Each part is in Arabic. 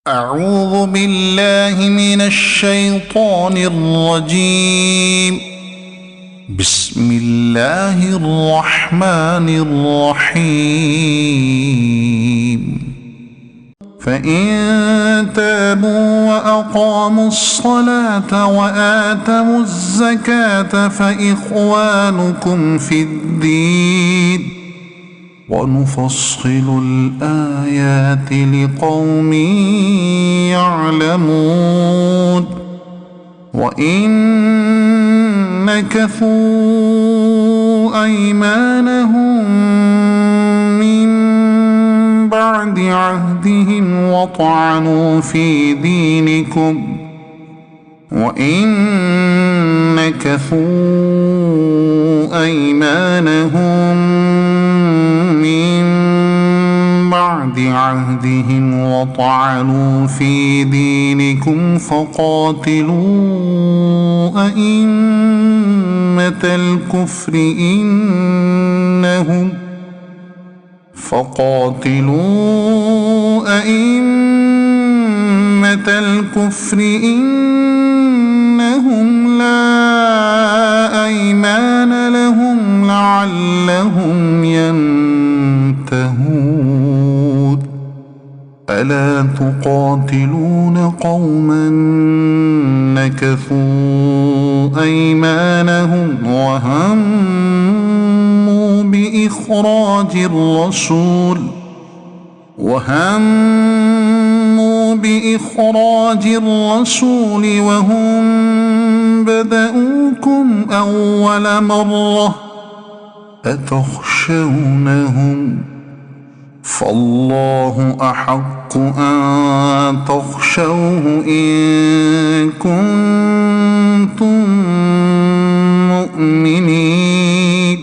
أعوذ بالله من الشيطان الرجيم. بسم الله الرحمن الرحيم. فإن تابوا وأقاموا الصلاة وآتوا الزكاة فإخوانكم في الدين ونفصل الآيات لقوم يعلمون. وإن نكثوا أيمانهم من بعد عهدهم وطعنوا في دينكم فقاتلوا أئمة الكفر إنهم لا أيمان لهم لعلهم ينتهون. ألا تقاتلون قوما نكثوا أيمانهم وهموا بإخراج الرسول وهم بدؤوكم أول مرة أتخشونهم فالله أحق أن تخشوه إن كنتم مؤمنين.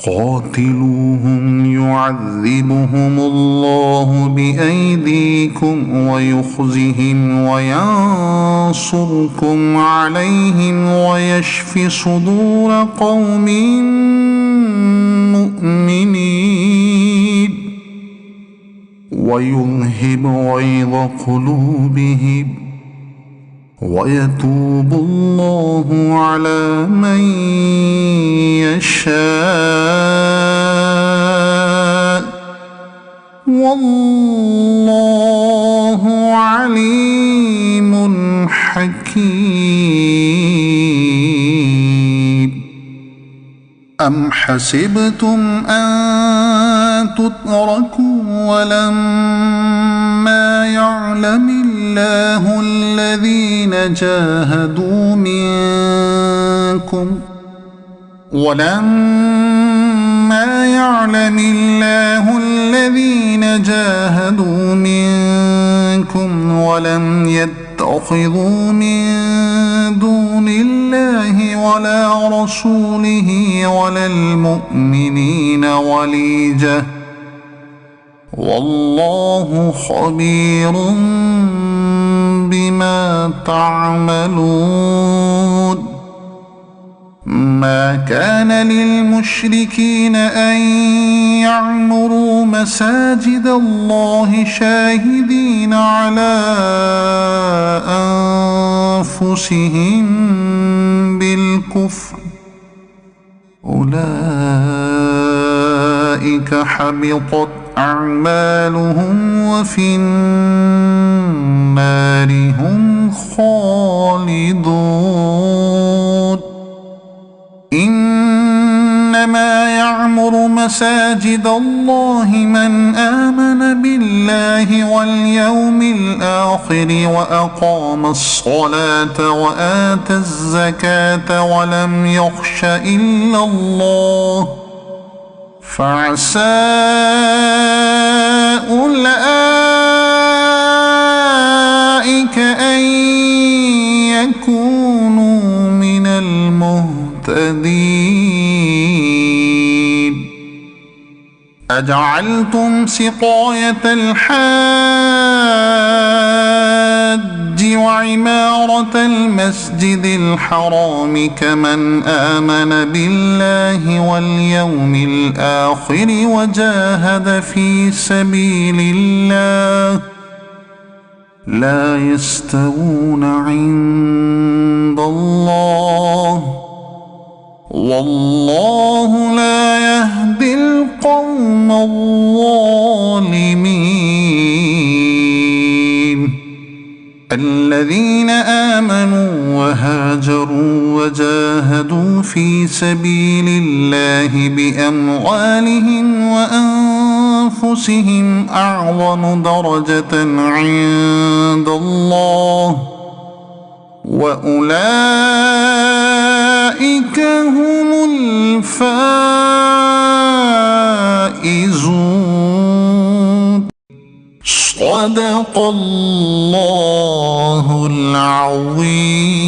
قاتلوهم يعذبهم الله بأيديكم ويخزهم وينصركم عليهم ويشف صدور قوم مؤمنين ويذهب غيظ قلوبهم ويتوب الله على من يشاء والله عليم حكيم. أم حسبتم أن تتركوا ولما يعلم الله الذين جاهدوا منكم ولم يتخذوا من دون الله ولا رسوله ولا المؤمنين وليجة والله خبير بما تعملون. ما كان للمشركين أن يعمروا مساجد الله شاهدين على أنفسهم بالكفر أولئك حبطت أعمالهم وفي النار هم خالدون. إنما يعمر مساجد الله من آمن بالله واليوم الآخر وأقام الصلاة وآتى الزكاة ولم يخش إلا الله فعسى أولئك أن يكونوا من المهتدين. أجعلتم سقاية الحاج وعمارة المسجد الحرام كمن آمن بالله واليوم الآخر وجاهد في سبيل الله لا يستوون عند الله والله لا يهدي القوم الظالمين. الذين آمنوا وهاجروا وجاهدوا في سبيل الله بأموالهم وأنفسهم أعظم درجة عند الله وأولئك هم الفائزون. صدق الله العظيم.